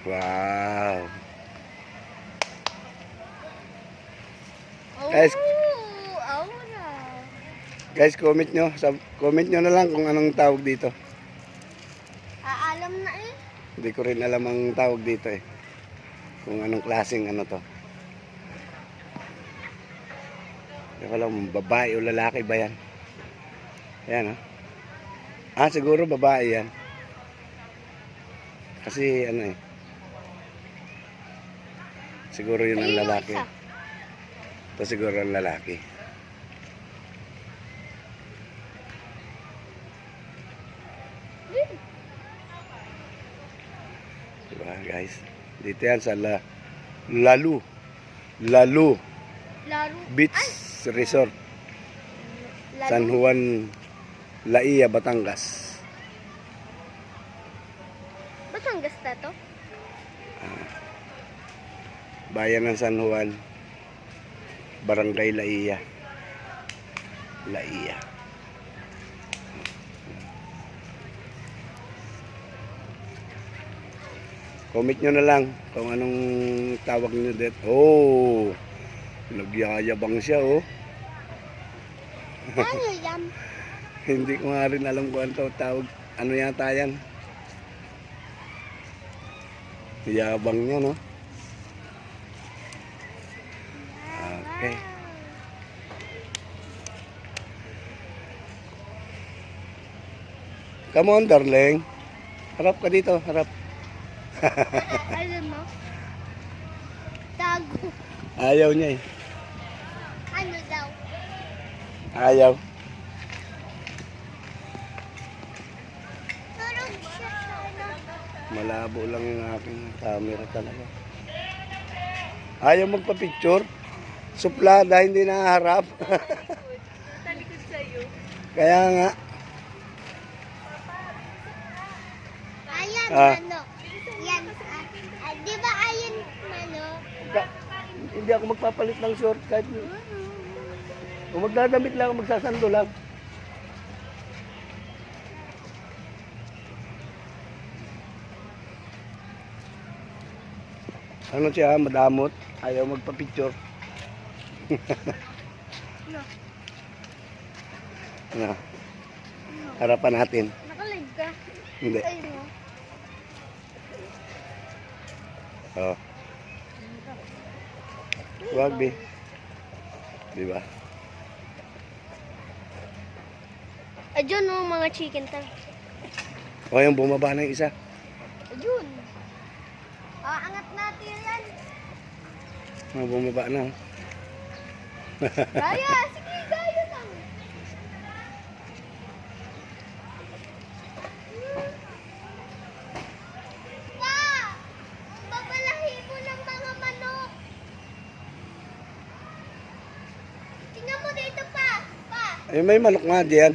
Wow. Guys, Aura. guys, comment nyo na lang kung anong tawag dito. Alam na eh. Hindi ko rin alam ang tawag dito eh. Kung anong klaseng ano to. Hindi ko alam, babae o lalaki ba yan? Ayan, oh. Siguro babae yan. Kasi ano eh. Siguro yun ang lalaki. Ito siguro ang lalaki. Diba guys? Dito yan sa Lalu Laro. Beach Resort. San Juan, Laia, Batangas. Batangas na to? Bayan ng San Juan, Barangay Laia. Laia. Comment nyo na lang kung anong tawag nyo dito. Oh, nagyayabang siya, oh. Ano yan? Hindi ko nga rin alam kung ano tawag. Ano yata yan? Yabang niya, no? Okay. Come on, darling. Harap ka dito, harap. Alam mo? Tago. Ayaw niya eh. Ano daw? Ayaw. Tulog siya sana. Malabo lang yung aking camera talaga. Ayaw magpa-picture. Suplada, hindi nakaharap. Talikod sa'yo. Kaya nga. Ayan, Ah. manok. Yan. Di ba ayan, manok? Hindi ako magpapalit ng short kahit kung magdadamit lang, magsasando lang. Ano siya, madamot. Ayaw magpa-picture. No. Ano? Harapan natin. Nakalig ka. Hindi. Ay mo. Oh. Wag, be. Diba? Ayun o, mga chicken tayo. O, yung bumaba na yung isa. Ayun. Angat natin yan. Bumaba na. Gaya, sige, gaya lang. Pa! Babalahibo ng mga manok. Tingnan mo dito pa. Pa! Ay, may manok nga diyan.